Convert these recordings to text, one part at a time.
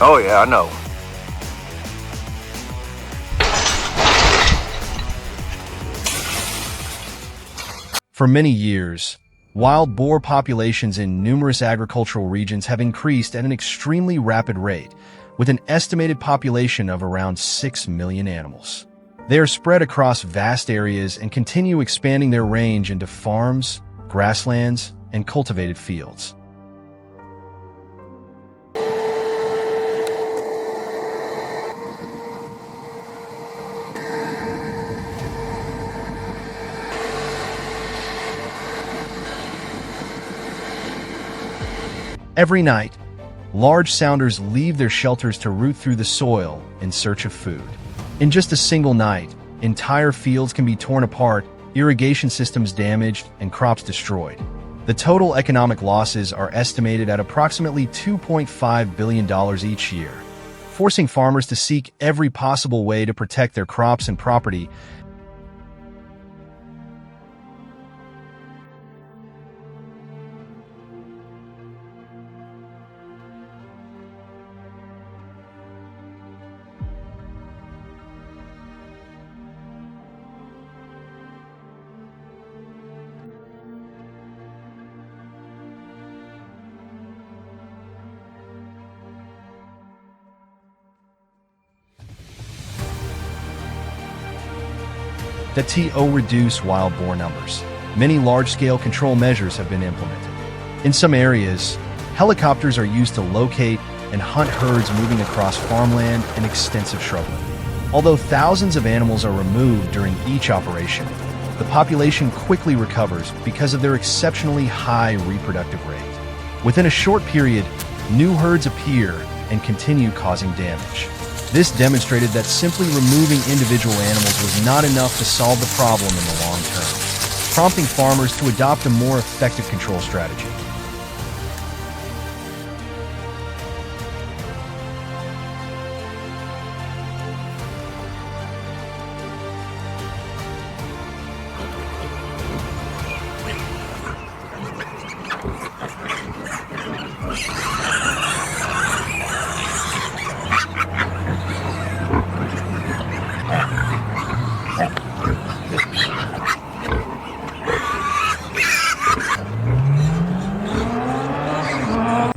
Oh yeah, I know. For many years, wild boar populations in numerous agricultural regions have increased at an extremely rapid rate, with an estimated population of around 6 million animals. They are spread across vast areas and continue expanding their range into farms, grasslands, and cultivated fields. Every night, large sounders leave their shelters to root through the soil in search of food. In just a single night, entire fields can be torn apart, irrigation systems damaged, and crops destroyed. The total economic losses are estimated at approximately $2.5 billion each year, forcing farmers to seek every possible way to protect their crops and property. To reduce wild boar numbers, many large-scale control measures have been implemented. In some areas, helicopters are used to locate and hunt herds moving across farmland and extensive shrubland. Although thousands of animals are removed during each operation, the population quickly recovers because of their exceptionally high reproductive rate. Within a short period, new herds appear and continue causing damage. This demonstrated that simply removing individual animals was not enough to solve the problem in the long term, prompting farmers to adopt a more effective control strategy.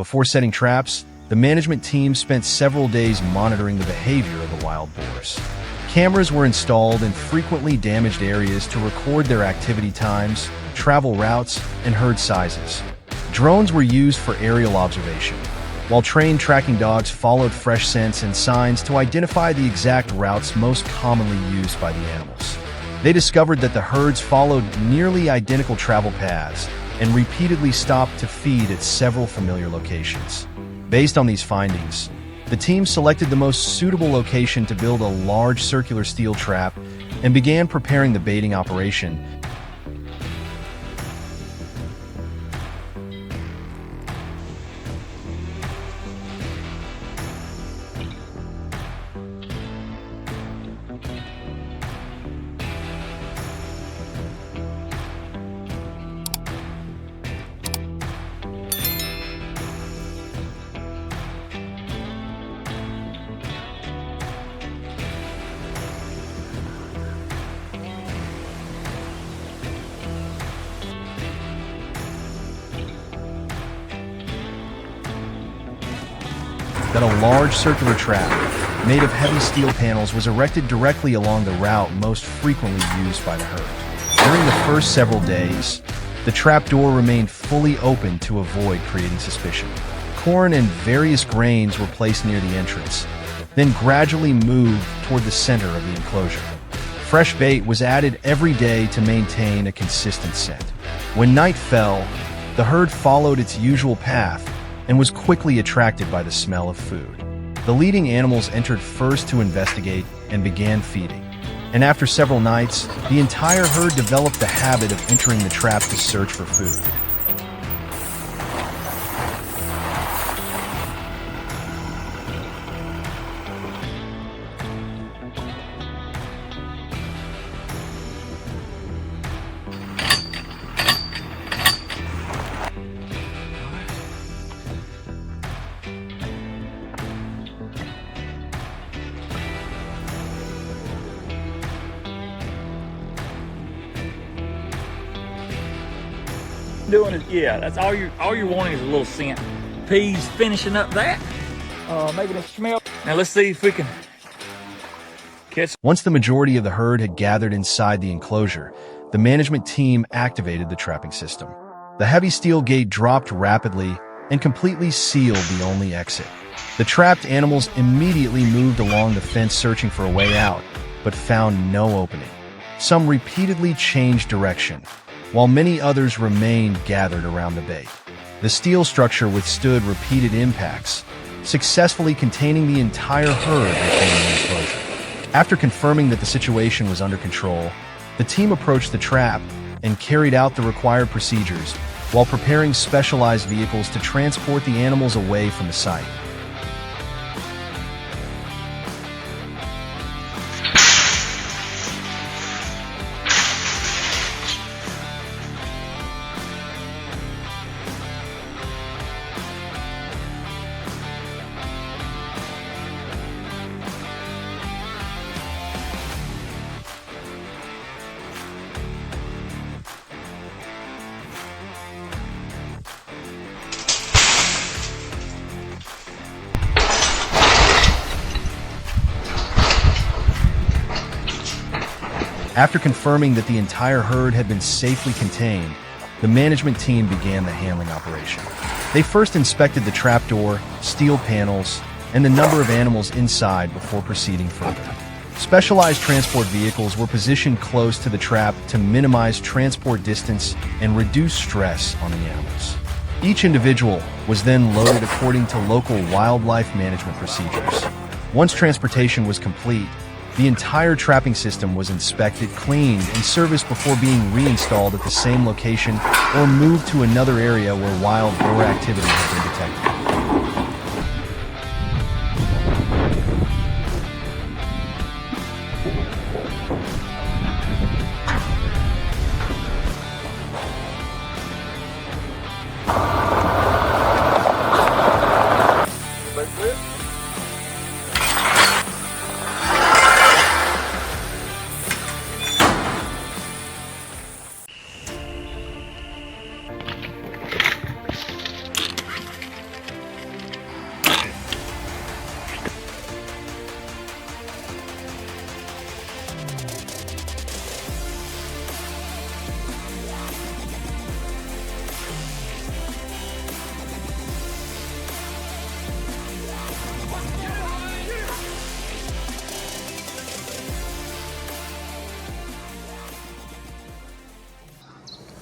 Before setting traps, the management team spent several days monitoring the behavior of the wild boars. Cameras were installed in frequently damaged areas to record their activity times, travel routes, and herd sizes. Drones were used for aerial observation, while trained tracking dogs followed fresh scents and signs to identify the exact routes most commonly used by the animals. They discovered that the herds followed nearly identical travel paths and repeatedly stopped to feed at several familiar locations. Based on these findings, the team selected the most suitable location to build a large circular steel trap and began preparing the baiting operation. That a large circular trap, made of heavy steel panels, was erected directly along the route most frequently used by the herd. During the first several days, the trapdoor remained fully open to avoid creating suspicion. Corn and various grains were placed near the entrance, then gradually moved toward the center of the enclosure. Fresh bait was added every day to maintain a consistent scent. When night fell, the herd followed its usual path and was quickly attracted by the smell of food. The leading animals entered first to investigate and began feeding. And after several nights, the entire herd developed the habit of entering the trap to search for food. doing is, yeah, that's all you're wanting is a little scent. Peas finishing up that, making it smell. Now let's see if we can catch. Once the majority of the herd had gathered inside the enclosure, the management team activated the trapping system. The heavy steel gate dropped rapidly and completely sealed the only exit. The trapped animals immediately moved along the fence searching for a way out, but found no opening. Some repeatedly changed direction, while many others remained gathered around the bait. The steel structure withstood repeated impacts, successfully containing the entire herd within the enclosure. After confirming that the situation was under control, the team approached the trap and carried out the required procedures while preparing specialized vehicles to transport the animals away from the site. After confirming that the entire herd had been safely contained, the management team began the handling operation. They first inspected the trapdoor, steel panels, and the number of animals inside before proceeding further. Specialized transport vehicles were positioned close to the trap to minimize transport distance and reduce stress on the animals. Each individual was then loaded according to local wildlife management procedures. Once transportation was complete, the entire trapping system was inspected, cleaned, and serviced before being reinstalled at the same location or moved to another area where wild boar activity had been detected.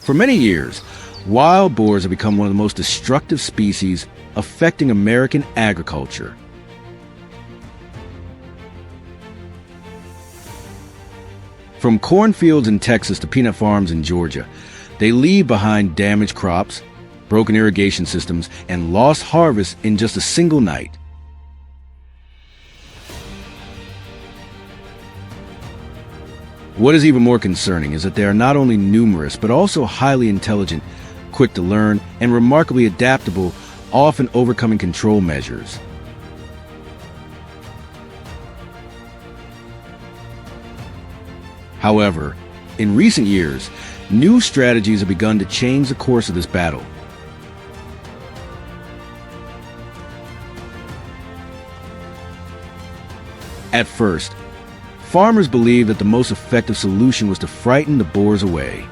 For many years, wild boars have become one of the most destructive species affecting American agriculture. From cornfields in Texas to peanut farms in Georgia, they leave behind damaged crops, broken irrigation systems, and lost harvests in just a single night. What is even more concerning is that they are not only numerous, but also highly intelligent, quick to learn, and remarkably adaptable, often overcoming control measures. However, in recent years, new strategies have begun to change the course of this battle. At first, farmers believed that the most effective solution was to frighten the boars away.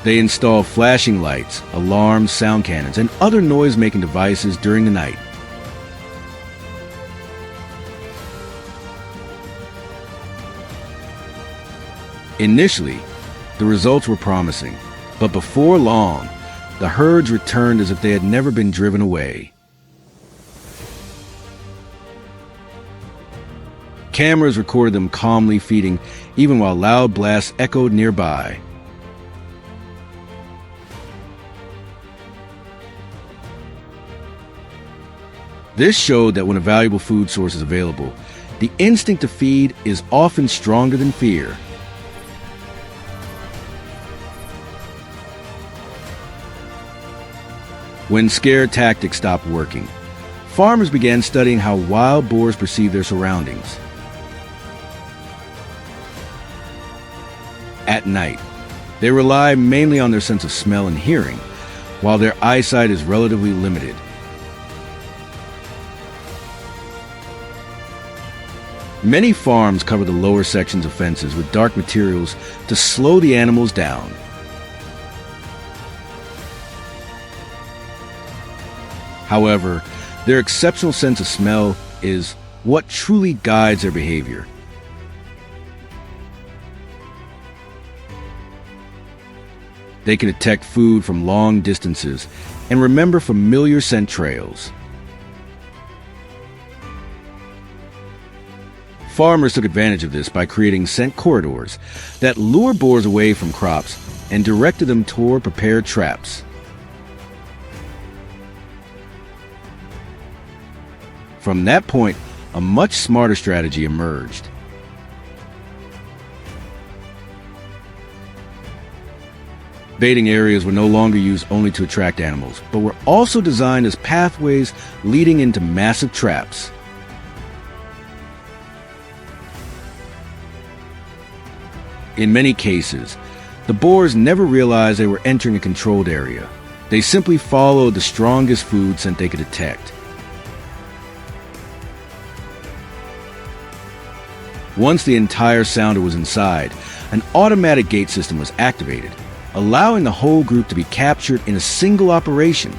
They installed flashing lights, alarms, sound cannons, and other noise-making devices during the night. Initially, the results were promising, but before long, the herds returned as if they had never been driven away. Cameras recorded them calmly feeding, even while loud blasts echoed nearby. This showed that when a valuable food source is available, the instinct to feed is often stronger than fear. When scare tactics stopped working, farmers began studying how wild boars perceive their surroundings. at night. They rely mainly on their sense of smell and hearing, while their eyesight is relatively limited. Many farms cover the lower sections of fences with dark materials to slow the animals down. However, their exceptional sense of smell is what truly guides their behavior. They can detect food from long distances and remember familiar scent trails. Farmers took advantage of this by creating scent corridors that lure boars away from crops and directed them toward prepared traps. From that point, a much smarter strategy emerged. Baiting areas were no longer used only to attract animals, but were also designed as pathways leading into massive traps. In many cases, the boars never realized they were entering a controlled area. They simply followed the strongest food scent they could detect. Once the entire sounder was inside, an automatic gate system was activated, allowing the whole group to be captured in a single operation.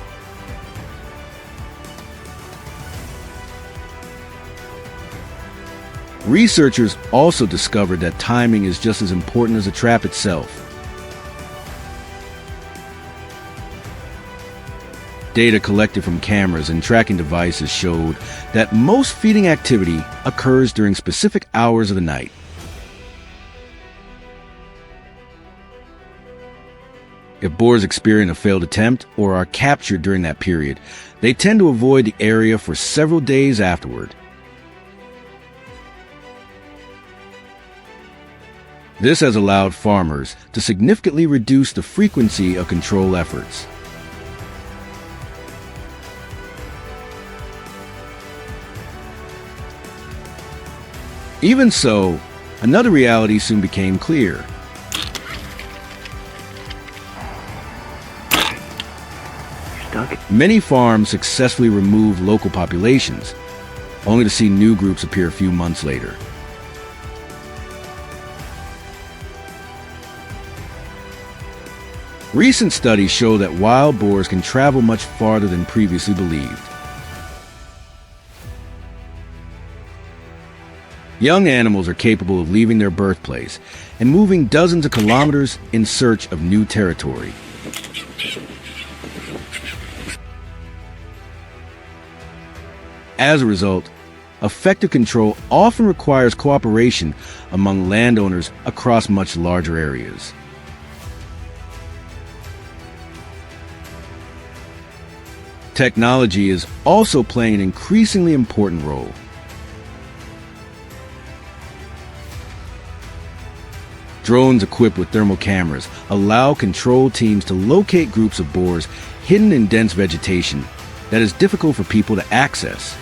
Researchers also discovered that timing is just as important as the trap itself. Data collected from cameras and tracking devices showed that most feeding activity occurs during specific hours of the night. If boars experience a failed attempt or are captured during that period, they tend to avoid the area for several days afterward. This has allowed farmers to significantly reduce the frequency of control efforts. Even so, another reality soon became clear. Many farms successfully removed local populations, only to see new groups appear a few months later. Recent studies show that wild boars can travel much farther than previously believed. Young animals are capable of leaving their birthplace and moving dozens of kilometers in search of new territory. As a result, effective control often requires cooperation among landowners across much larger areas. Technology is also playing an increasingly important role. Drones equipped with thermal cameras allow control teams to locate groups of boars hidden in dense vegetation that is difficult for people to access.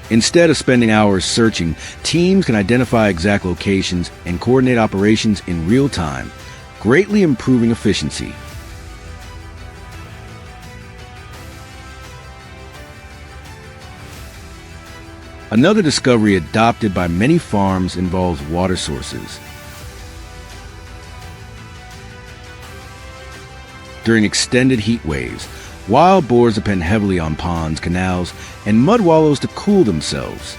Instead of spending hours searching, teams can identify exact locations and coordinate operations in real time, greatly improving efficiency. Another discovery adopted by many farms involves water sources. During extended heat waves, wild boars depend heavily on ponds, canals, and mud wallows to cool themselves.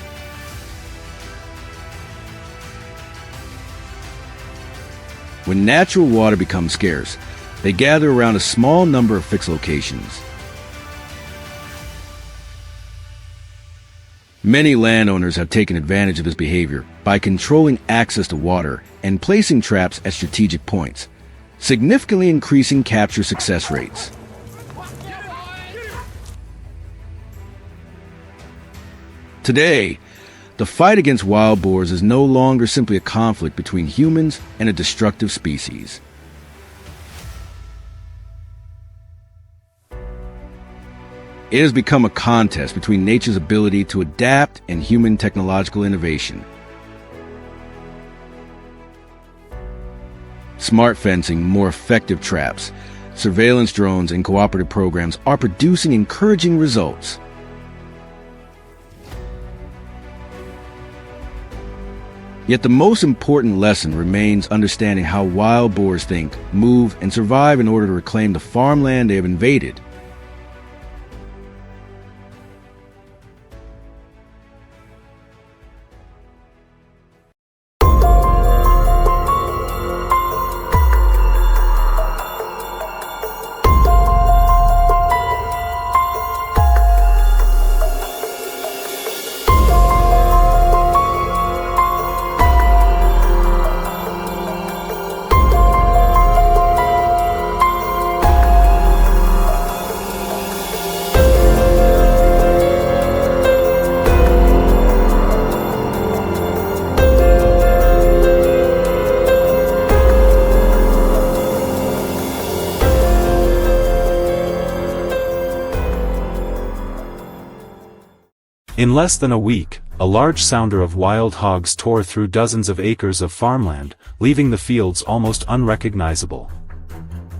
When natural water becomes scarce, they gather around a small number of fixed locations. Many landowners have taken advantage of this behavior by controlling access to water and placing traps at strategic points, significantly increasing capture success rates. Today, the fight against wild boars is no longer simply a conflict between humans and a destructive species. It has become a contest between nature's ability to adapt and human technological innovation. Smart fencing, more effective traps, surveillance drones, and cooperative programs are producing encouraging results. Yet the most important lesson remains understanding how wild boars think, move, and survive in order to reclaim the farmland they have invaded. In less than a week, a large sounder of wild hogs tore through dozens of acres of farmland, leaving the fields almost unrecognizable.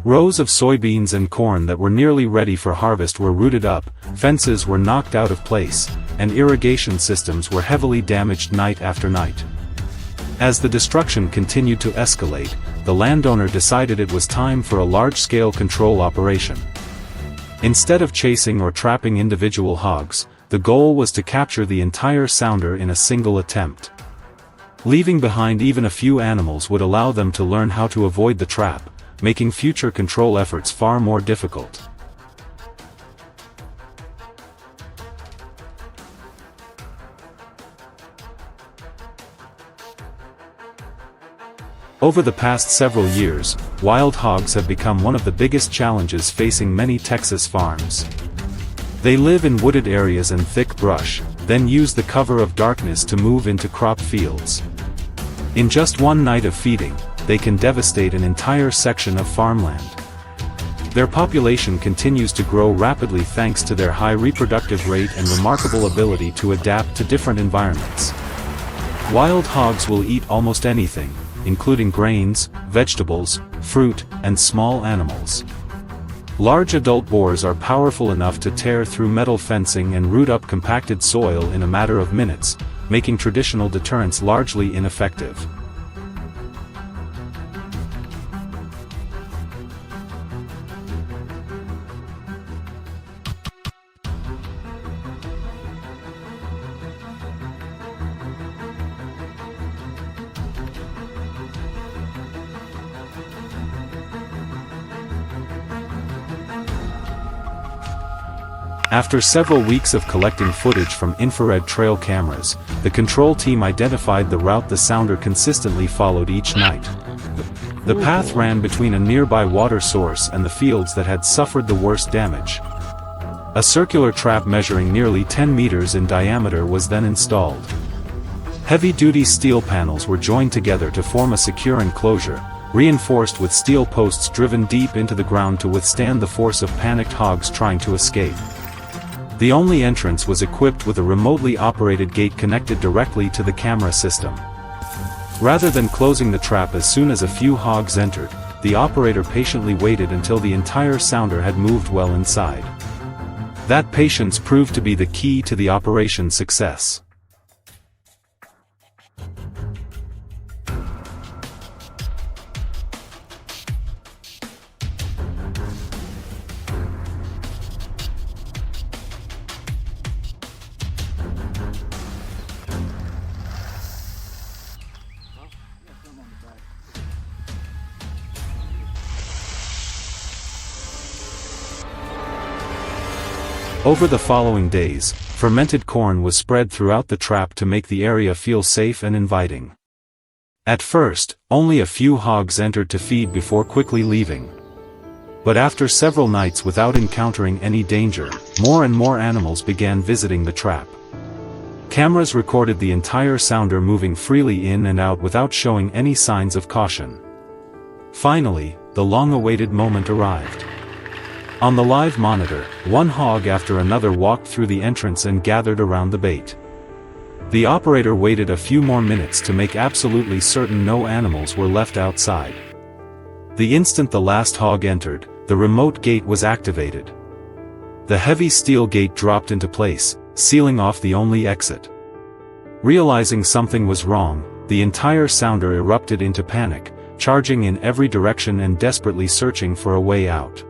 Rows of soybeans and corn that were nearly ready for harvest were rooted up, fences were knocked out of place, and irrigation systems were heavily damaged night after night. As the destruction continued to escalate, the landowner decided it was time for a large-scale control operation. Instead of chasing or trapping individual hogs, the goal was to capture the entire sounder in a single attempt. Leaving behind even a few animals would allow them to learn how to avoid the trap, making future control efforts far more difficult. Over the past several years, wild hogs have become one of the biggest challenges facing many Texas farms. They live in wooded areas and thick brush, then use the cover of darkness to move into crop fields. In just one night of feeding, they can devastate an entire section of farmland. Their population continues to grow rapidly thanks to their high reproductive rate and remarkable ability to adapt to different environments. Wild hogs will eat almost anything, including grains, vegetables, fruit, and small animals. Large adult boars are powerful enough to tear through metal fencing and root up compacted soil in a matter of minutes, making traditional deterrence largely ineffective. After several weeks of collecting footage from infrared trail cameras, the control team identified the route the sounder consistently followed each night. The path ran between a nearby water source and the fields that had suffered the worst damage. A circular trap measuring nearly 10 meters in diameter was then installed. Heavy-duty steel panels were joined together to form a secure enclosure, reinforced with steel posts driven deep into the ground to withstand the force of panicked hogs trying to escape. The only entrance was equipped with a remotely operated gate connected directly to the camera system. Rather than closing the trap as soon as a few hogs entered, the operator patiently waited until the entire sounder had moved well inside. That patience proved to be the key to the operation's success. Over the following days, fermented corn was spread throughout the trap to make the area feel safe and inviting. At first, only a few hogs entered to feed before quickly leaving. But after several nights without encountering any danger, more and more animals began visiting the trap. Cameras recorded the entire sounder moving freely in and out without showing any signs of caution. Finally, the long-awaited moment arrived. On the live monitor, one hog after another walked through the entrance and gathered around the bait. The operator waited a few more minutes to make absolutely certain no animals were left outside. The instant the last hog entered, the remote gate was activated. The heavy steel gate dropped into place, sealing off the only exit. Realizing something was wrong, the entire sounder erupted into panic, charging in every direction and desperately searching for a way out.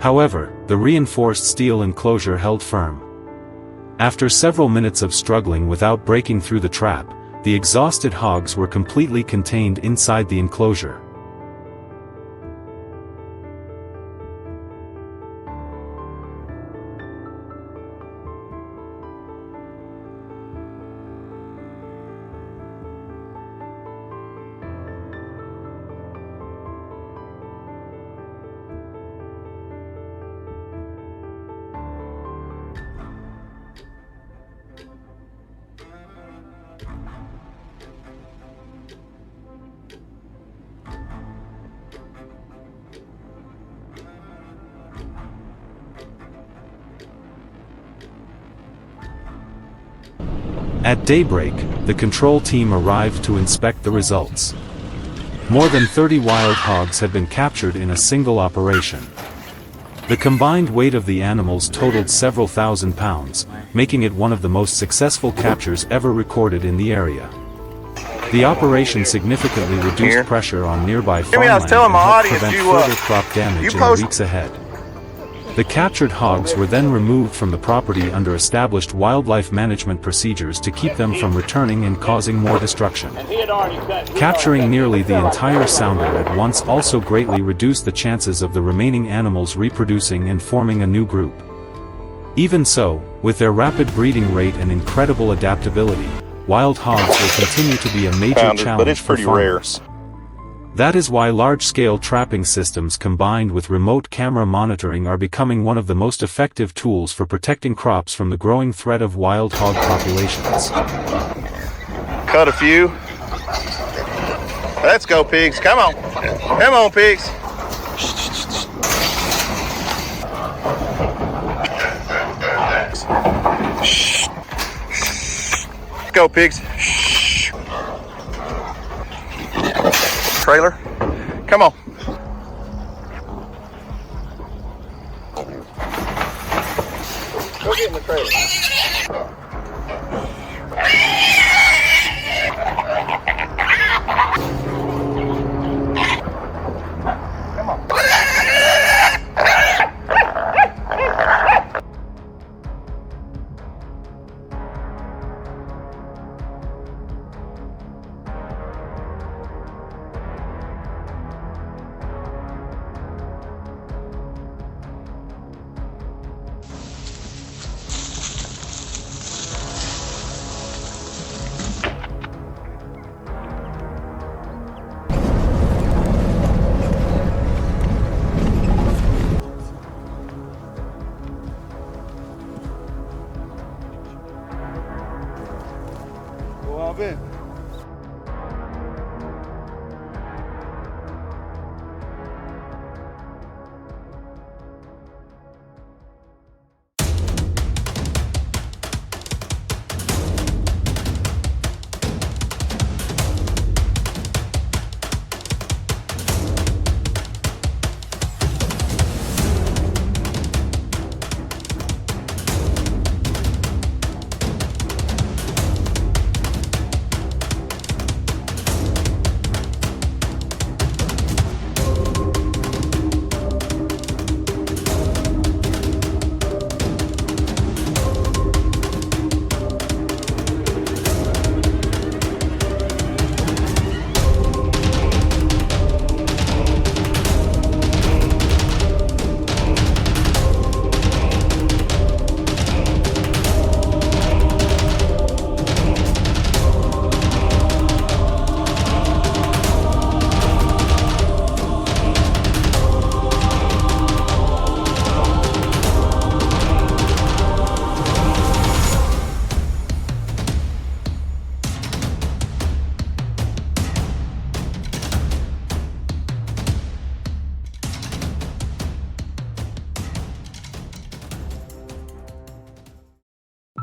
However, the reinforced steel enclosure held firm. After several minutes of struggling without breaking through the trap, the exhausted hogs were completely contained inside the enclosure. At daybreak, the control team arrived to inspect the results. More than 30 wild hogs had been captured in a single operation. The combined weight of the animals totaled several thousand pounds, making it one of the most successful captures ever recorded in the area. The operation significantly reduced pressure on nearby farmland and helped prevent further crop damage in the weeks ahead. The captured hogs were then removed from the property under established wildlife management procedures to keep them from returning and causing more destruction. Capturing nearly the entire sounder at once also greatly reduced the chances of the remaining animals reproducing and forming a new group. Even so, with their rapid breeding rate and incredible adaptability, wild hogs will continue to be a major challenge for farmers. That is why large-scale trapping systems combined with remote camera monitoring are becoming one of the most effective tools for protecting crops from the growing threat of wild hog populations. Cut a few. Let's go, pigs. Come on. Come on, pigs. Let's go, pigs. Trailer. Come on. Go get in the trailer.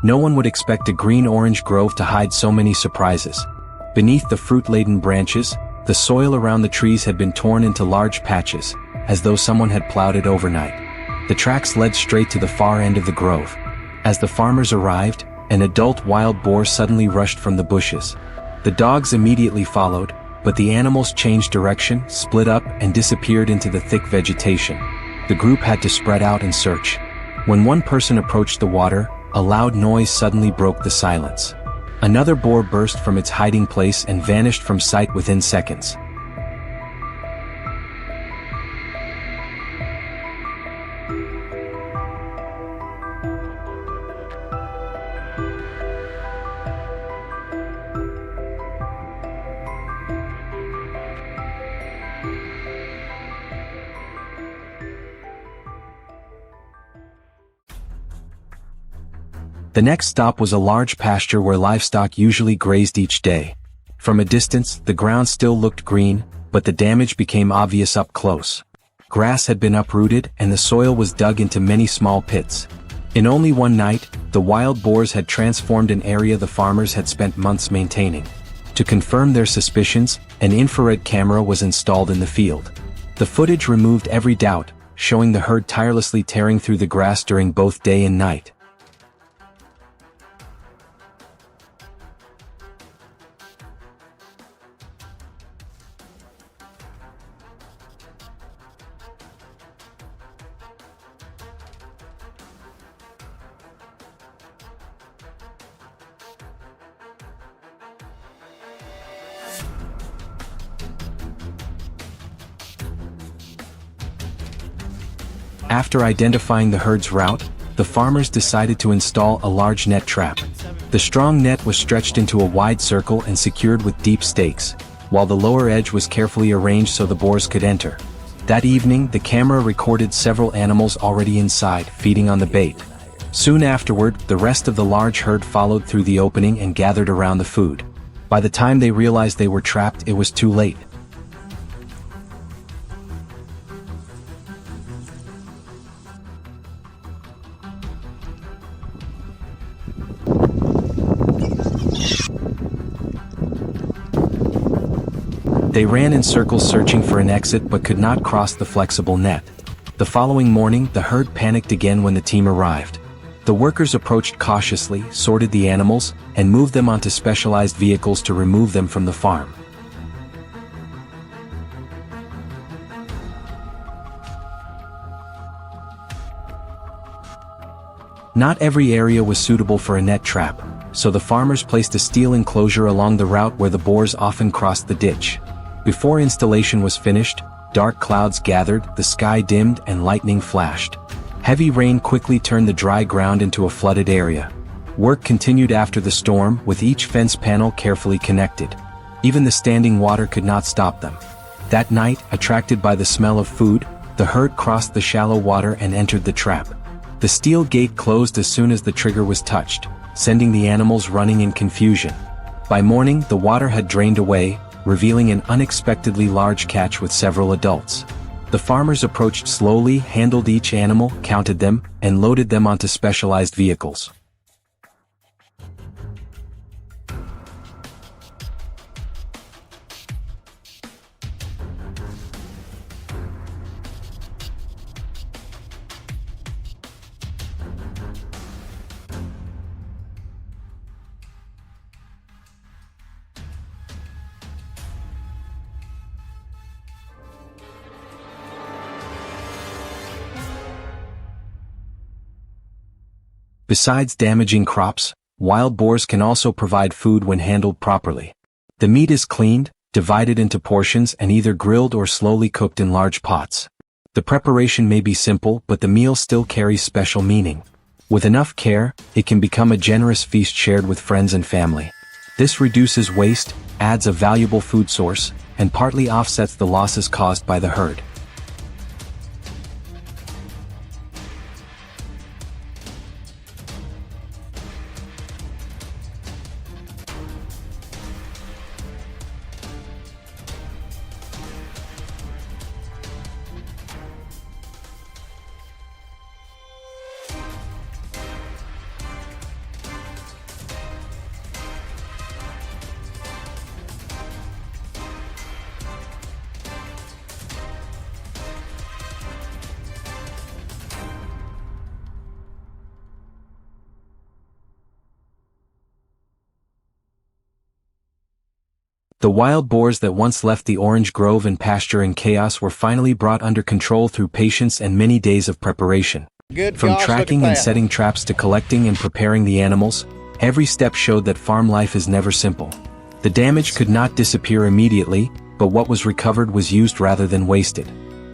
No one would expect a green-orange grove to hide so many surprises. Beneath the fruit-laden branches, the soil around the trees had been torn into large patches, as though someone had plowed it overnight. The tracks led straight to the far end of the grove. As the farmers arrived, an adult wild boar suddenly rushed from the bushes. The dogs immediately followed, but the animals changed direction, split up, and disappeared into the thick vegetation. The group had to spread out and search. When one person approached the water, a loud noise suddenly broke the silence. Another boar burst from its hiding place and vanished from sight within seconds. The next stop was a large pasture where livestock usually grazed each day. From a distance, the ground still looked green, but the damage became obvious up close. Grass had been uprooted and the soil was dug into many small pits. In only one night, the wild boars had transformed an area the farmers had spent months maintaining. To confirm their suspicions, an infrared camera was installed in the field. The footage removed every doubt, showing the herd tirelessly tearing through the grass during both day and night. After identifying the herd's route, the farmers decided to install a large net trap. The strong net was stretched into a wide circle and secured with deep stakes, while the lower edge was carefully arranged so the boars could enter. That evening, the camera recorded several animals already inside, feeding on the bait. Soon afterward, the rest of the large herd followed through the opening and gathered around the food. By the time they realized they were trapped, it was too late. They ran in circles searching for an exit but could not cross the flexible net. The following morning, the herd panicked again when the team arrived. The workers approached cautiously, sorted the animals, and moved them onto specialized vehicles to remove them from the farm. Not every area was suitable for a net trap, so the farmers placed a steel enclosure along the route where the boars often crossed the ditch. Before installation was finished, dark clouds gathered, the sky dimmed, and lightning flashed. Heavy rain quickly turned the dry ground into a flooded area. Work continued after the storm, with each fence panel carefully connected. Even the standing water could not stop them. That night, attracted by the smell of food, the herd crossed the shallow water and entered the trap. The steel gate closed as soon as the trigger was touched, sending the animals running in confusion. By morning, the water had drained away, revealing an unexpectedly large catch with several adults. The farmers approached slowly, handled each animal, counted them, and loaded them onto specialized vehicles. Besides damaging crops, wild boars can also provide food when handled properly. The meat is cleaned, divided into portions, and either grilled or slowly cooked in large pots. The preparation may be simple, but the meal still carries special meaning. With enough care, it can become a generous feast shared with friends and family. This reduces waste, adds a valuable food source, and partly offsets the losses caused by the herd. The wild boars that once left the orange grove and pasture in chaos were finally brought under control through patience and many days of preparation. Good From gosh, tracking look at and that. setting traps to collecting and preparing the animals, every step showed that farm life is never simple. The damage could not disappear immediately, but what was recovered was used rather than wasted.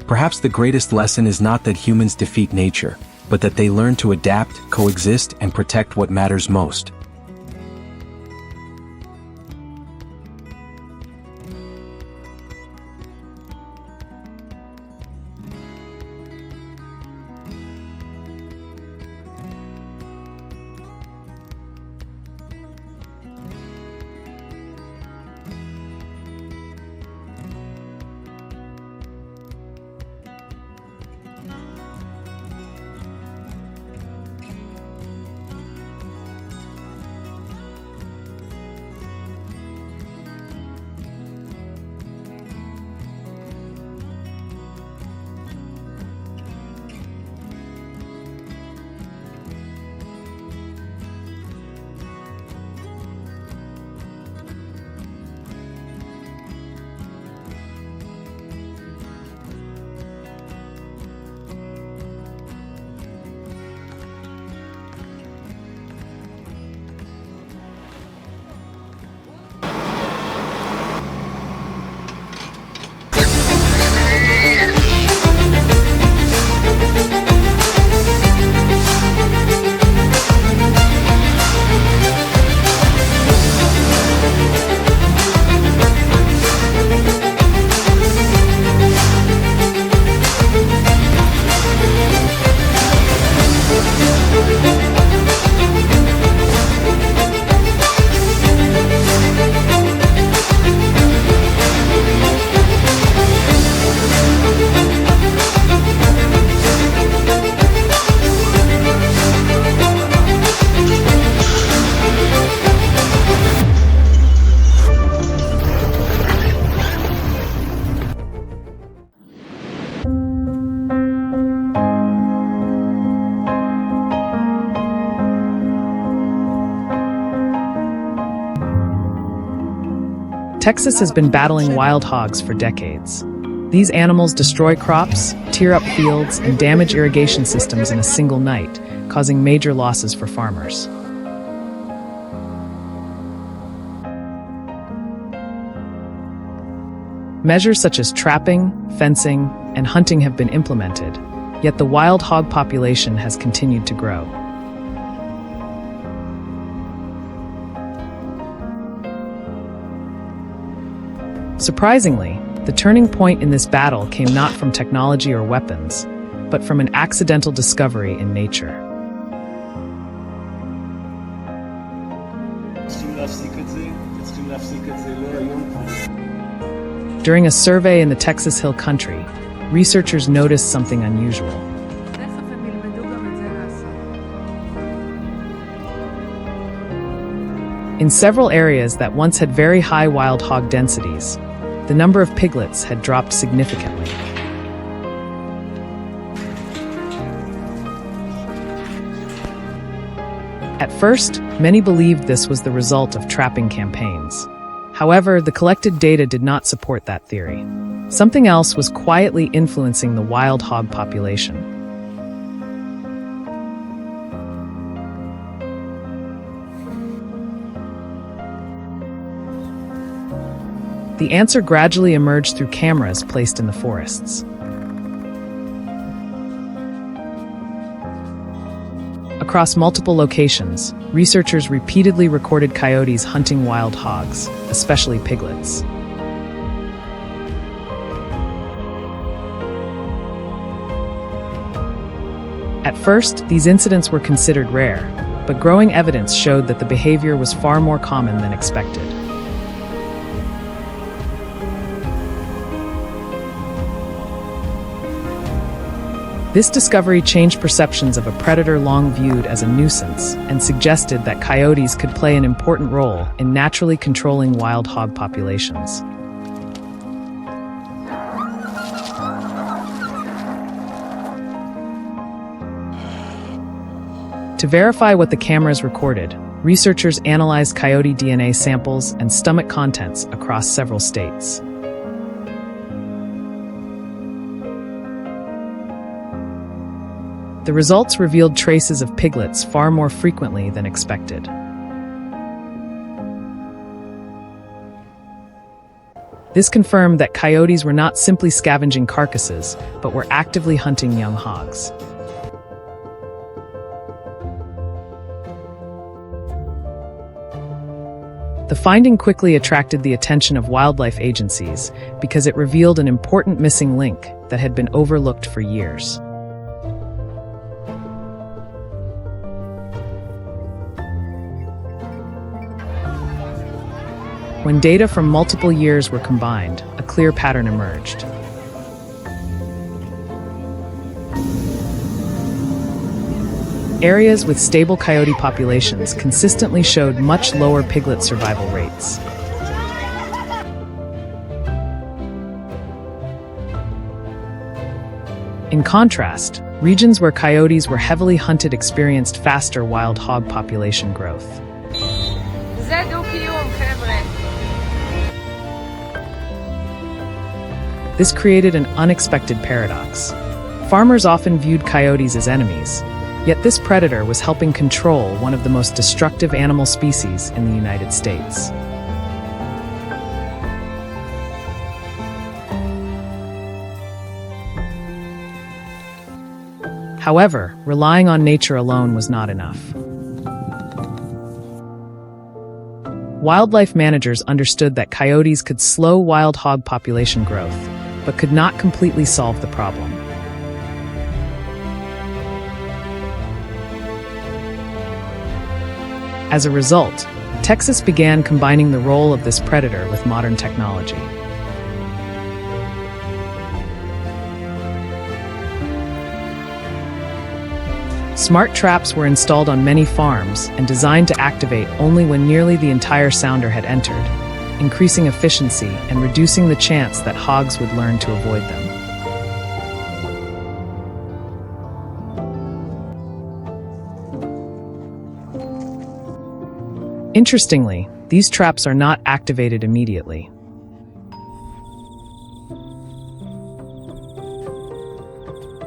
Perhaps the greatest lesson is not that humans defeat nature, but that they learn to adapt, coexist, and protect what matters most. Texas has been battling wild hogs for decades. These animals destroy crops, tear up fields, and damage irrigation systems in a single night, causing major losses for farmers. Measures such as trapping, fencing, and hunting have been implemented, yet the wild hog population has continued to grow. Surprisingly, the turning point in this battle came not from technology or weapons, but from an accidental discovery in nature. During a survey in the Texas Hill Country, researchers noticed something unusual. In several areas that once had very high wild hog densities, the number of piglets had dropped significantly. At first, many believed this was the result of trapping campaigns. However, the collected data did not support that theory. Something else was quietly influencing the wild hog population. The answer gradually emerged through cameras placed in the forests. Across multiple locations, researchers repeatedly recorded coyotes hunting wild hogs, especially piglets. At first, these incidents were considered rare, but growing evidence showed that the behavior was far more common than expected. This discovery changed perceptions of a predator long viewed as a nuisance and suggested that coyotes could play an important role in naturally controlling wild hog populations. To verify what the cameras recorded, researchers analyzed coyote DNA samples and stomach contents across several states. The results revealed traces of piglets far more frequently than expected. This confirmed that coyotes were not simply scavenging carcasses, but were actively hunting young hogs. The finding quickly attracted the attention of wildlife agencies because it revealed an important missing link that had been overlooked for years. When data from multiple years were combined, a clear pattern emerged. Areas with stable coyote populations consistently showed much lower piglet survival rates. In contrast, regions where coyotes were heavily hunted experienced faster wild hog population growth. This created an unexpected paradox. Farmers often viewed coyotes as enemies, yet this predator was helping control one of the most destructive animal species in the United States. However, relying on nature alone was not enough. Wildlife managers understood that coyotes could slow wild hog population growth, but could not completely solve the problem. As a result, Texas began combining the role of this predator with modern technology. Smart traps were installed on many farms and designed to activate only when nearly the entire sounder had entered, increasing efficiency and reducing the chance that hogs would learn to avoid them. Interestingly, these traps are not activated immediately.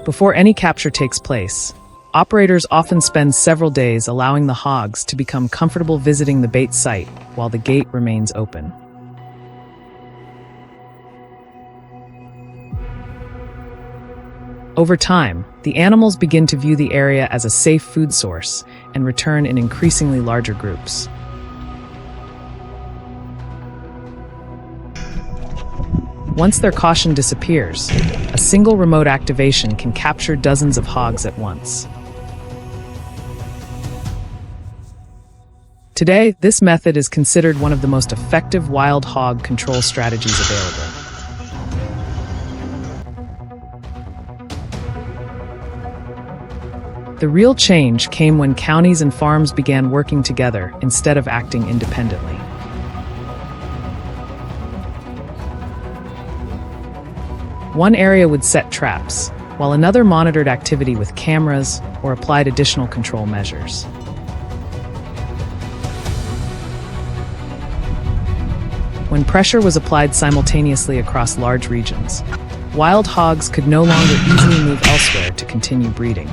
Before any capture takes place, operators often spend several days allowing the hogs to become comfortable visiting the bait site while the gate remains open. Over time, the animals begin to view the area as a safe food source and return in increasingly larger groups. Once their caution disappears, a single remote activation can capture dozens of hogs at once. Today, this method is considered one of the most effective wild hog control strategies available. The real change came when counties and farms began working together instead of acting independently. One area would set traps, while another monitored activity with cameras or applied additional control measures. When pressure was applied simultaneously across large regions, wild hogs could no longer easily move elsewhere to continue breeding.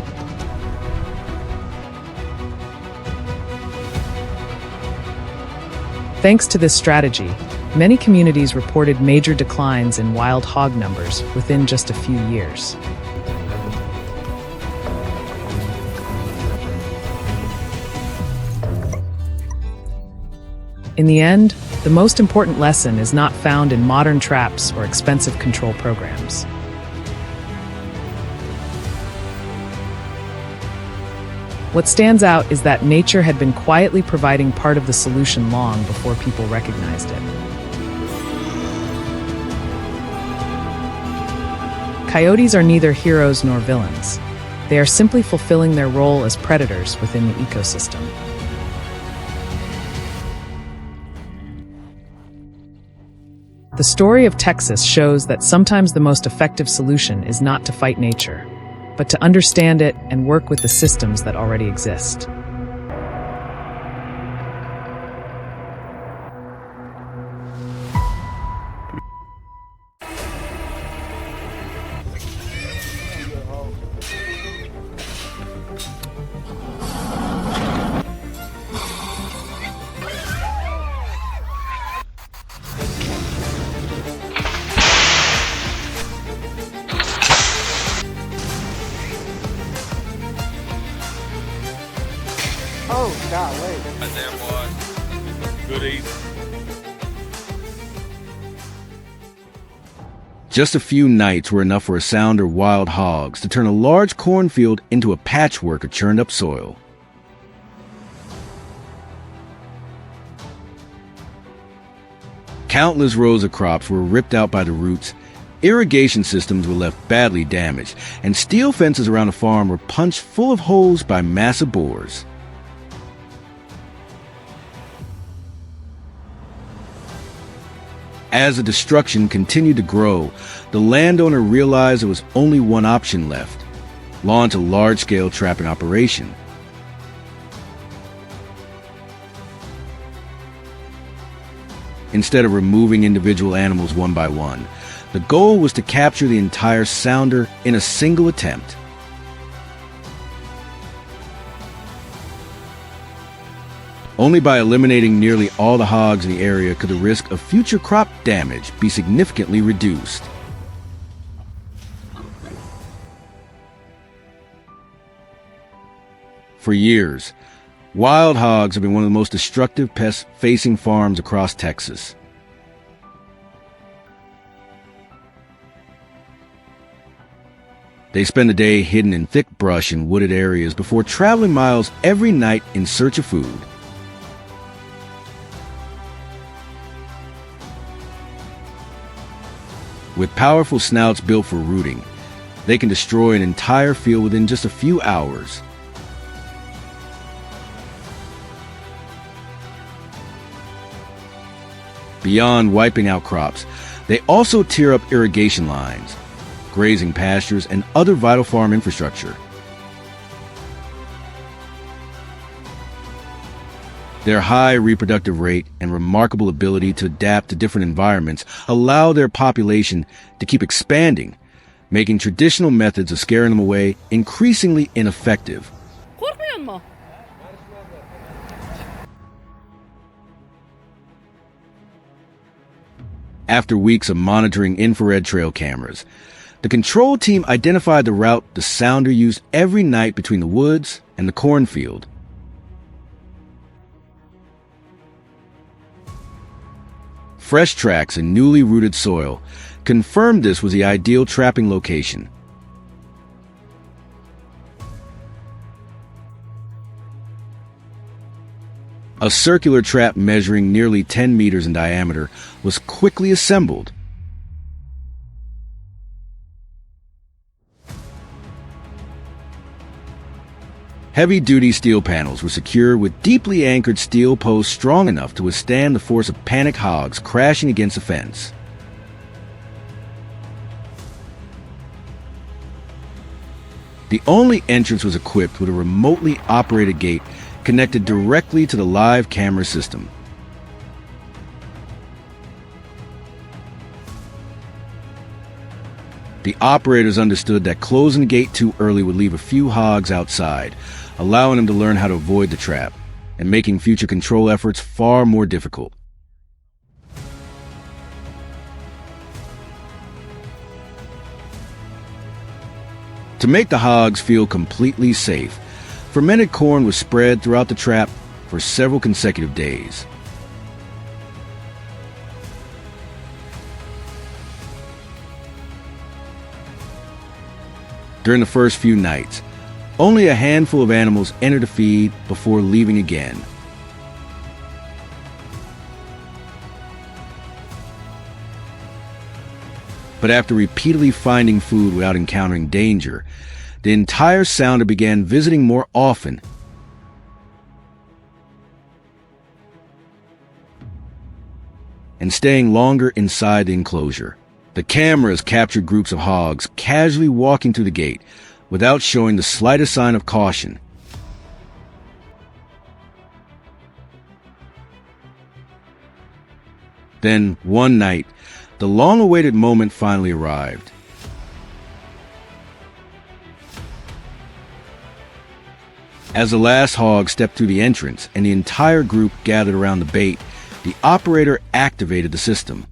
Thanks to this strategy, many communities reported major declines in wild hog numbers within just a few years. In the end, the most important lesson is not found in modern traps or expensive control programs. What stands out is that nature had been quietly providing part of the solution long before people recognized it. Coyotes are neither heroes nor villains. They are simply fulfilling their role as predators within the ecosystem. The story of Texas shows that sometimes the most effective solution is not to fight nature, but to understand it and work with the systems that already exist. Oh, golly. Right there, boy. Good eating. Just a few nights were enough for a sounder wild hogs to turn a large cornfield into a patchwork of churned up soil. Countless rows of crops were ripped out by the roots, irrigation systems were left badly damaged, and steel fences around the farm were punched full of holes by massive boars. As the destruction continued to grow, the landowner realized there was only one option left: launch a large-scale trapping operation. Instead of removing individual animals one by one, the goal was to capture the entire sounder in a single attempt. Only by eliminating nearly all the hogs in the area could the risk of future crop damage be significantly reduced. For years, wild hogs have been one of the most destructive pests facing farms across Texas. They spend the day hidden in thick brush and wooded areas before traveling miles every night in search of food. With powerful snouts built for rooting, they can destroy an entire field within just a few hours. Beyond wiping out crops, they also tear up irrigation lines, grazing pastures, and other vital farm infrastructure. Their high reproductive rate and remarkable ability to adapt to different environments allow their population to keep expanding, making traditional methods of scaring them away increasingly ineffective. After weeks of monitoring infrared trail cameras, the control team identified the route the sounder used every night between the woods and the cornfield. Fresh tracks and newly rooted soil confirmed this was the ideal trapping location. A circular trap measuring nearly 10 meters in diameter was quickly assembled. Heavy-duty steel panels were secured with deeply anchored steel posts strong enough to withstand the force of panicked hogs crashing against the fence. The only entrance was equipped with a remotely operated gate connected directly to the live camera system. The operators understood that closing the gate too early would leave a few hogs outside, allowing them to learn how to avoid the trap, and making future control efforts far more difficult. To make the hogs feel completely safe, fermented corn was spread throughout the trap for several consecutive days. During the first few nights, only a handful of animals entered the feed before leaving again. But after repeatedly finding food without encountering danger, the entire sounder began visiting more often. And staying longer inside the enclosure. The cameras captured groups of hogs casually walking through the gate without showing the slightest sign of caution. Then, one night, the long-awaited moment finally arrived. As the last hog stepped through the entrance and the entire group gathered around the bait, the operator activated the system.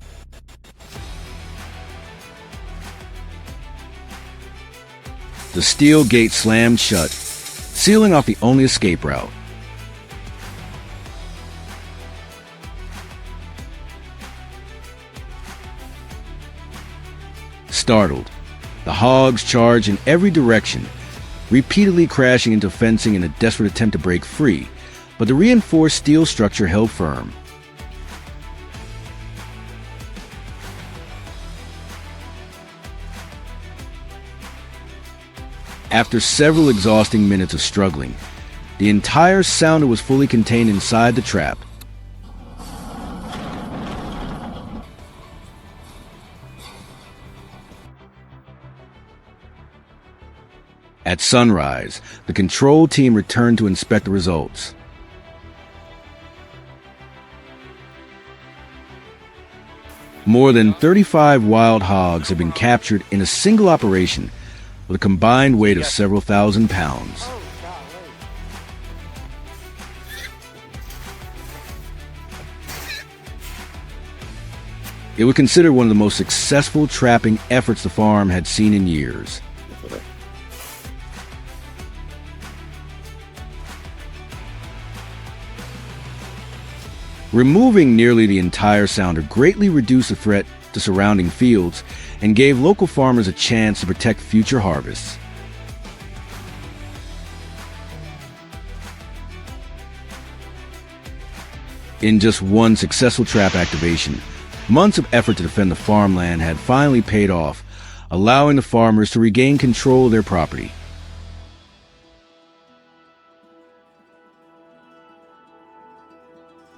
The steel gate slammed shut, sealing off the only escape route. Startled, the hogs charged in every direction, repeatedly crashing into fencing in a desperate attempt to break free, but the reinforced steel structure held firm. After several exhausting minutes of struggling, the entire sounder was fully contained inside the trap. At sunrise, the control team returned to inspect the results. More than 35 wild hogs have been captured in a single operation with a combined weight of several thousand pounds. It was considered one of the most successful trapping efforts the farm had seen in years. Removing nearly the entire sounder greatly reduced the threat to surrounding fields and gave local farmers a chance to protect future harvests. In just one successful trap activation, months of effort to defend the farmland had finally paid off, allowing the farmers to regain control of their property.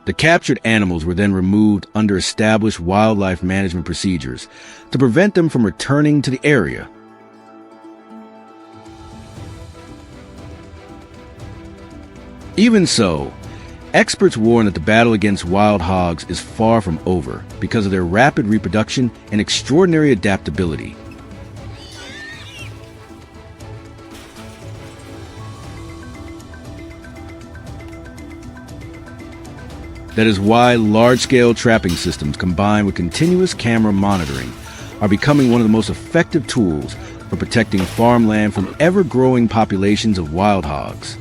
The captured animals were then removed under established wildlife management procedures to prevent them from returning to the area. Even so, experts warn that the battle against wild hogs is far from over because of their rapid reproduction and extraordinary adaptability. That is why large-scale trapping systems combined with continuous camera monitoring are becoming one of the most effective tools for protecting farmland from ever-growing populations of wild hogs.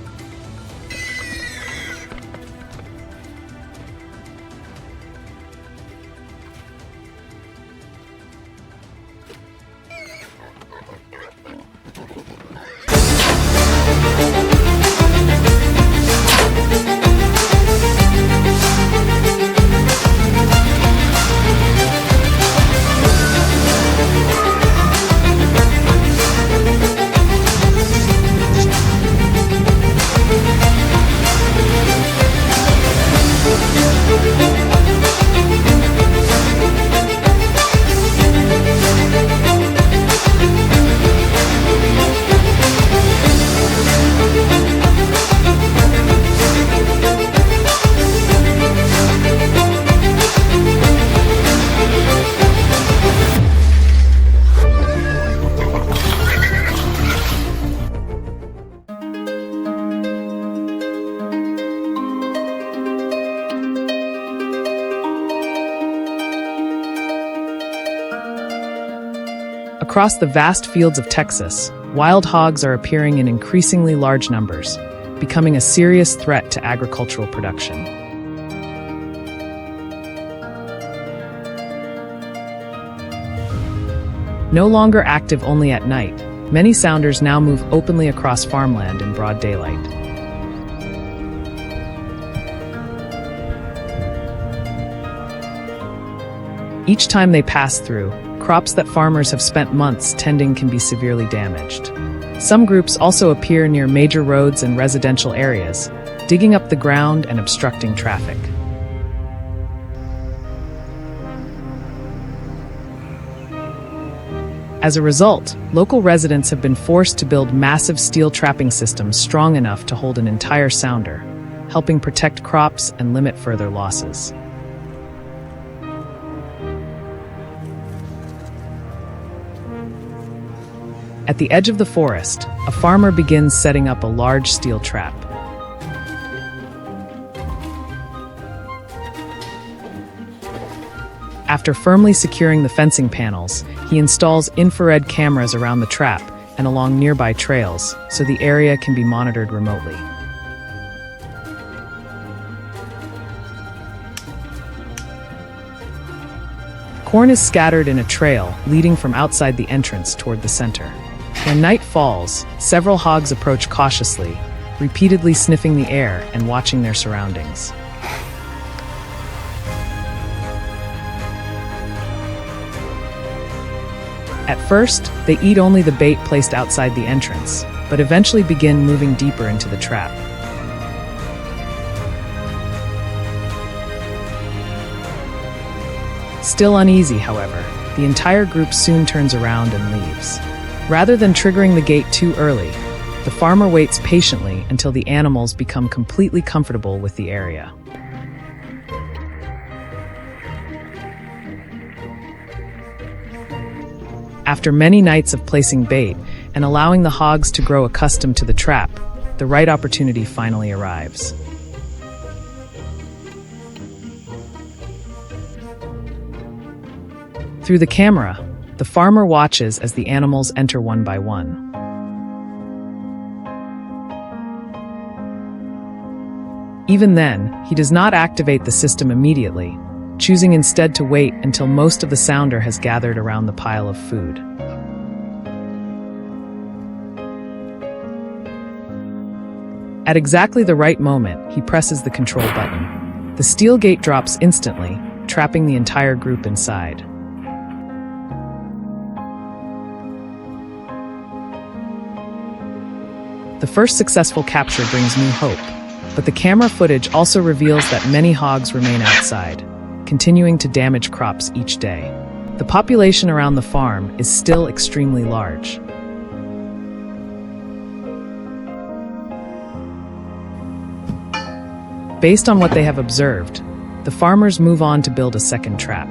Across the vast fields of Texas, wild hogs are appearing in increasingly large numbers, becoming a serious threat to agricultural production. No longer active only at night, many sounders now move openly across farmland in broad daylight. Each time they pass through, crops that farmers have spent months tending can be severely damaged. Some groups also appear near major roads and residential areas, digging up the ground and obstructing traffic. As a result, local residents have been forced to build massive steel trapping systems strong enough to hold an entire sounder, helping protect crops and limit further losses. At the edge of the forest, a farmer begins setting up a large steel trap. After firmly securing the fencing panels, he installs infrared cameras around the trap and along nearby trails so the area can be monitored remotely. Corn is scattered in a trail leading from outside the entrance toward the center. When night falls, several hogs approach cautiously, repeatedly sniffing the air and watching their surroundings. At first, they eat only the bait placed outside the entrance, but eventually begin moving deeper into the trap. Still uneasy, however, the entire group soon turns around and leaves. Rather than triggering the gate too early, the farmer waits patiently until the animals become completely comfortable with the area. After many nights of placing bait and allowing the hogs to grow accustomed to the trap, the right opportunity finally arrives. Through the camera, the farmer watches as the animals enter one by one. Even then, he does not activate the system immediately, choosing instead to wait until most of the sounder has gathered around the pile of food. At exactly the right moment, he presses the control button. The steel gate drops instantly, trapping the entire group inside. The first successful capture brings new hope, but the camera footage also reveals that many hogs remain outside, continuing to damage crops each day. The population around the farm is still extremely large. Based on what they have observed, the farmers move on to build a second trap.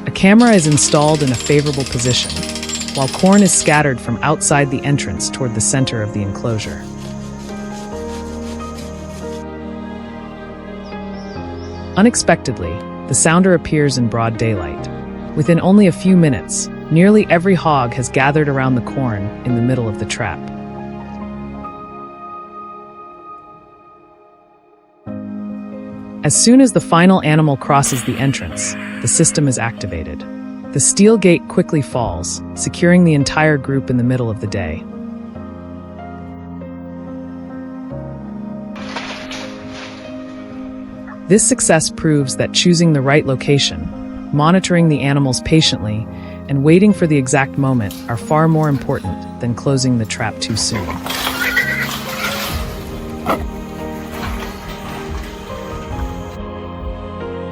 A camera is installed in a favorable position, while corn is scattered from outside the entrance toward the center of the enclosure. Unexpectedly, the sounder appears in broad daylight. Within only a few minutes, nearly every hog has gathered around the corn in the middle of the trap. As soon as the final animal crosses the entrance, the system is activated. The steel gate quickly falls, securing the entire group in the middle of the day. This success proves that choosing the right location, monitoring the animals patiently, and waiting for the exact moment are far more important than closing the trap too soon.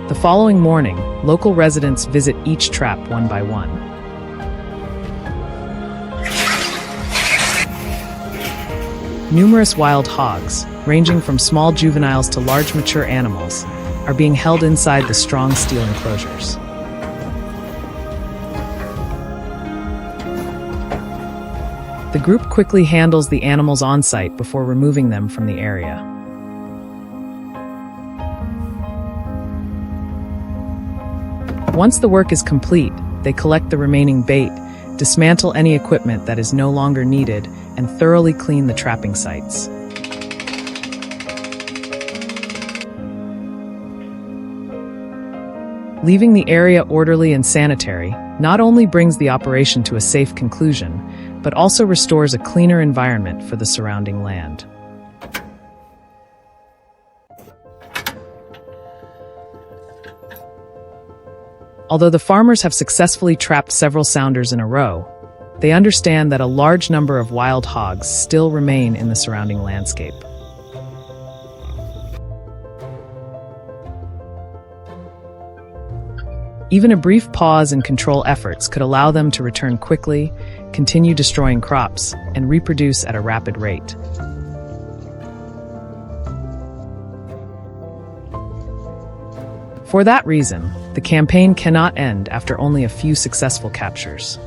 The following morning, local residents visit each trap one by one. Numerous wild hogs, ranging from small juveniles to large mature animals, are being held inside the strong steel enclosures. The group quickly handles the animals on site before removing them from the area. Once the work is complete, they collect the remaining bait, dismantle any equipment that is no longer needed, and thoroughly clean the trapping sites. Leaving the area orderly and sanitary not only brings the operation to a safe conclusion, but also restores a cleaner environment for the surrounding land. Although the farmers have successfully trapped several sounders in a row, they understand that a large number of wild hogs still remain in the surrounding landscape. Even a brief pause in control efforts could allow them to return quickly, continue destroying crops, and reproduce at a rapid rate. For that reason, the campaign cannot end after only a few successful captures.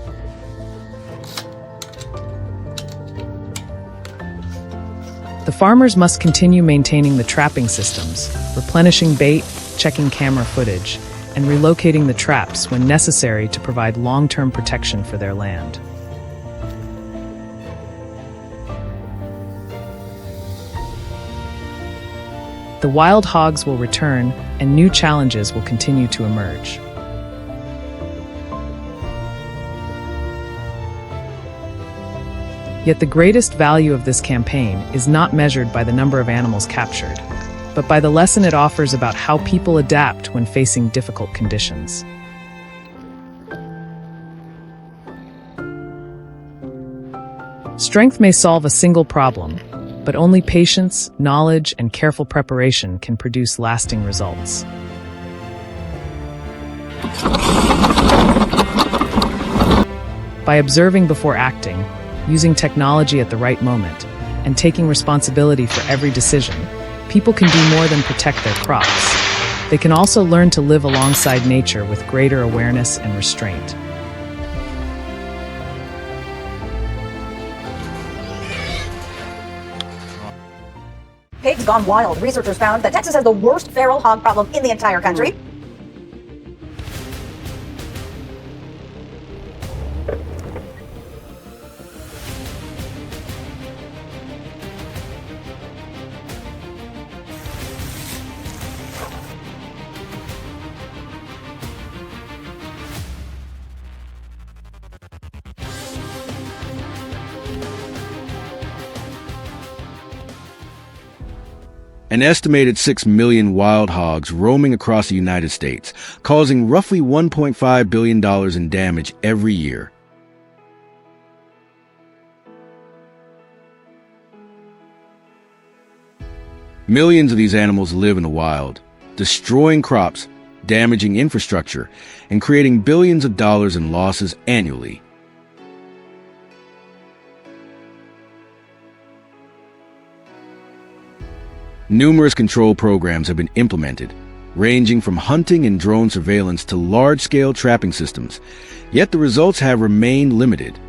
The farmers must continue maintaining the trapping systems, replenishing bait, checking camera footage, and relocating the traps when necessary to provide long-term protection for their land. The wild hogs will return, and new challenges will continue to emerge. Yet the greatest value of this campaign is not measured by the number of animals captured, but by the lesson it offers about how people adapt when facing difficult conditions. Strength may solve a single problem, but only patience, knowledge, and careful preparation can produce lasting results. By observing before acting, using technology at the right moment, and taking responsibility for every decision, people can do more than protect their crops. They can also learn to live alongside nature with greater awareness and restraint. Pigs gone wild. Researchers found that Texas has the worst feral hog problem in the entire country. An estimated 6 million wild hogs roaming across the United States, causing roughly $1.5 billion in damage every year. Millions of these animals live in the wild, destroying crops, damaging infrastructure, and creating billions of dollars in losses annually. Numerous control programs have been implemented, ranging from hunting and drone surveillance to large-scale trapping systems, yet the results have remained limited.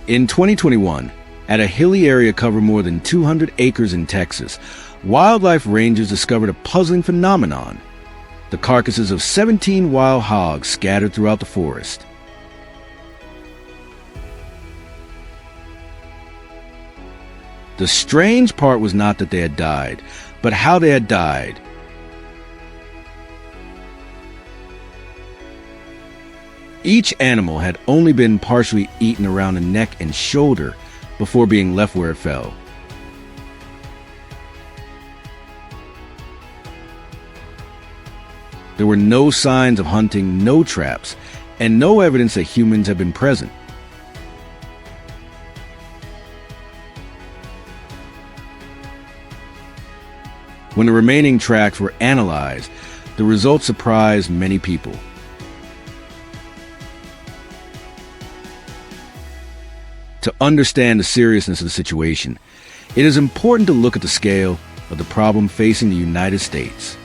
In 2021, at a hilly area covering more than 200 acres in Texas, wildlife rangers discovered a puzzling phenomenon: the carcasses of 17 wild hogs scattered throughout the forest. The strange part was not that they had died, but how they had died. Each animal had only been partially eaten around the neck and shoulder before being left where it fell. There were no signs of hunting, no traps, and no evidence that humans had been present. When the remaining tracks were analyzed, the results surprised many people. To understand the seriousness of the situation, it is important to look at the scale of the problem facing the United States.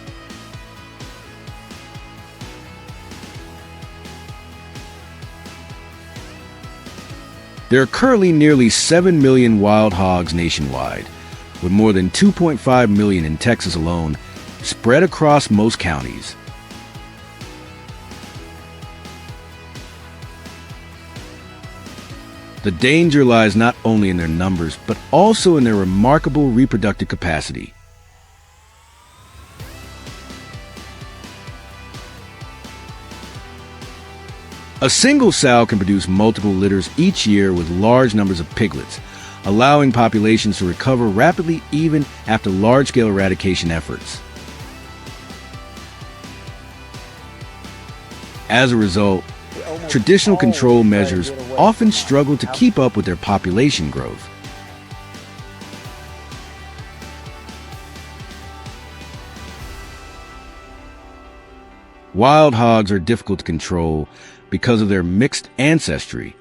There are currently nearly 7 million wild hogs nationwide, with more than 2.5 million in Texas alone, spread across most counties. The danger lies not only in their numbers, but also in their remarkable reproductive capacity. A single sow can produce multiple litters each year with large numbers of piglets, allowing populations to recover rapidly even after large-scale eradication efforts. As a result, traditional control measures often struggle to keep up with their population growth. Wild hogs are difficult to control because of their mixed ancestry.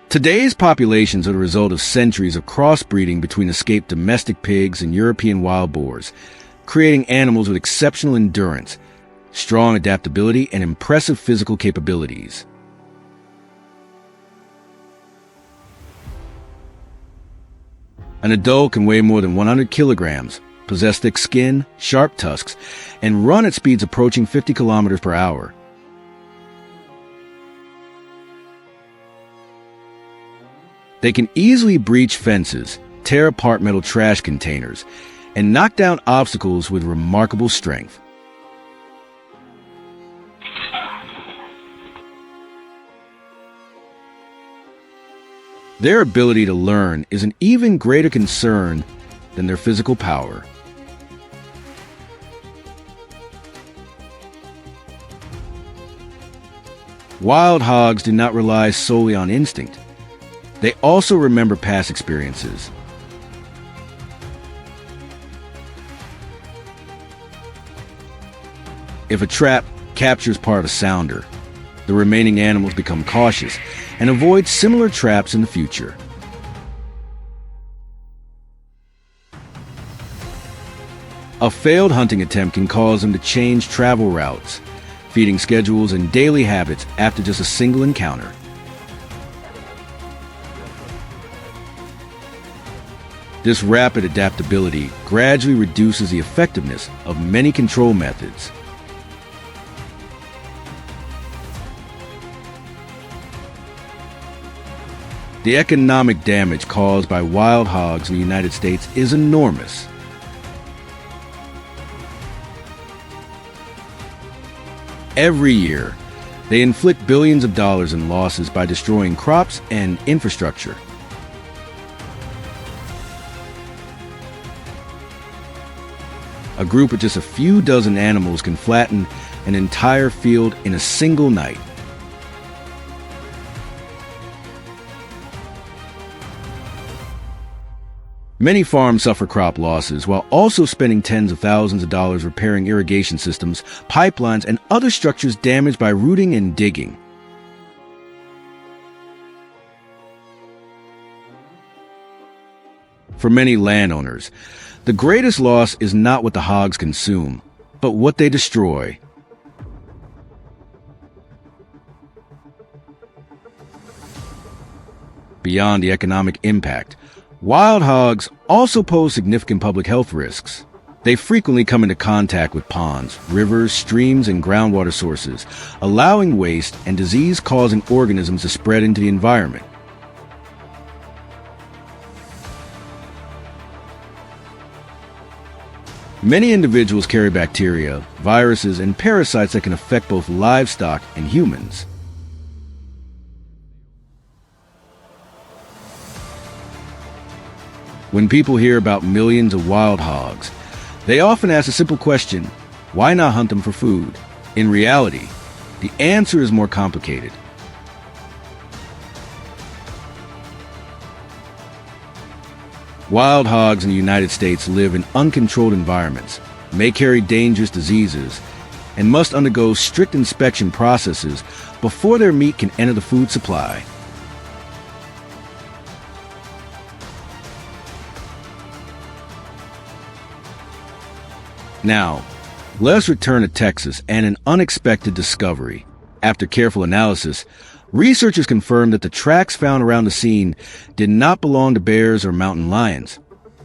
Today's populations are the result of centuries of crossbreeding between escaped domestic pigs and European wild boars, creating animals with exceptional endurance, strong adaptability, and impressive physical capabilities. An adult can weigh more than 100 kilograms, possess thick skin, sharp tusks, and run at speeds approaching 50 kilometers per hour. They can easily breach fences, tear apart metal trash containers, and knock down obstacles with remarkable strength. Their ability to learn is an even greater concern than their physical power. Wild hogs do not rely solely on instinct. They also remember past experiences. If a trap captures part of a sounder, the remaining animals become cautious and avoid similar traps in the future. A failed hunting attempt can cause them to change travel routes, feeding schedules, and daily habits after just a single encounter. This rapid adaptability gradually reduces the effectiveness of many control methods. The economic damage caused by wild hogs in the United States is enormous. Every year, they inflict billions of dollars in losses by destroying crops and infrastructure. A group of just a few dozen animals can flatten an entire field in a single night. Many farms suffer crop losses while also spending tens of thousands of dollars repairing irrigation systems, pipelines, and other structures damaged by rooting and digging. For many landowners, the greatest loss is not what the hogs consume, but what they destroy. Beyond the economic impact, wild hogs also pose significant public health risks. They frequently come into contact with ponds, rivers, streams, and groundwater sources, allowing waste and disease-causing organisms to spread into the environment. Many individuals carry bacteria, viruses, and parasites that can affect both livestock and humans. When people hear about millions of wild hogs, they often ask a simple question: why not hunt them for food? In reality, the answer is more complicated. Wild hogs in the United States live in uncontrolled environments, may carry dangerous diseases, and must undergo strict inspection processes before their meat can enter the food supply. Now, let us return to Texas and an unexpected discovery. After careful analysis, researchers confirmed that the tracks found around the scene did not belong to bears or mountain lions,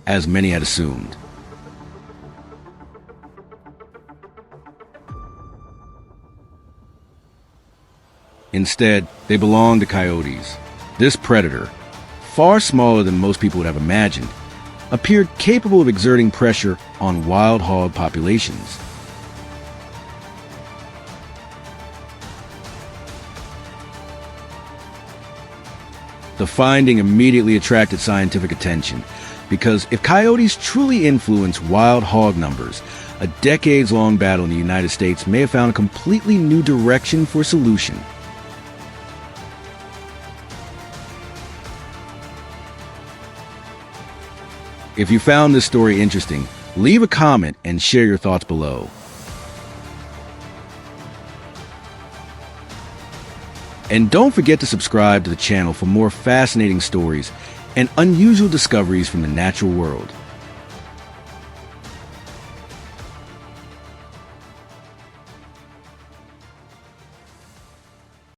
as many had assumed. Instead, they belonged to coyotes. This predator, far smaller than most people would have imagined, appeared capable of exerting pressure on wild hog populations. The finding immediately attracted scientific attention, because if coyotes truly influence wild hog numbers, a decades-long battle in the United States may have found a completely new direction for solution. If you found this story interesting, leave a comment and share your thoughts below. And don't forget to subscribe to the channel for more fascinating stories and unusual discoveries from the natural world.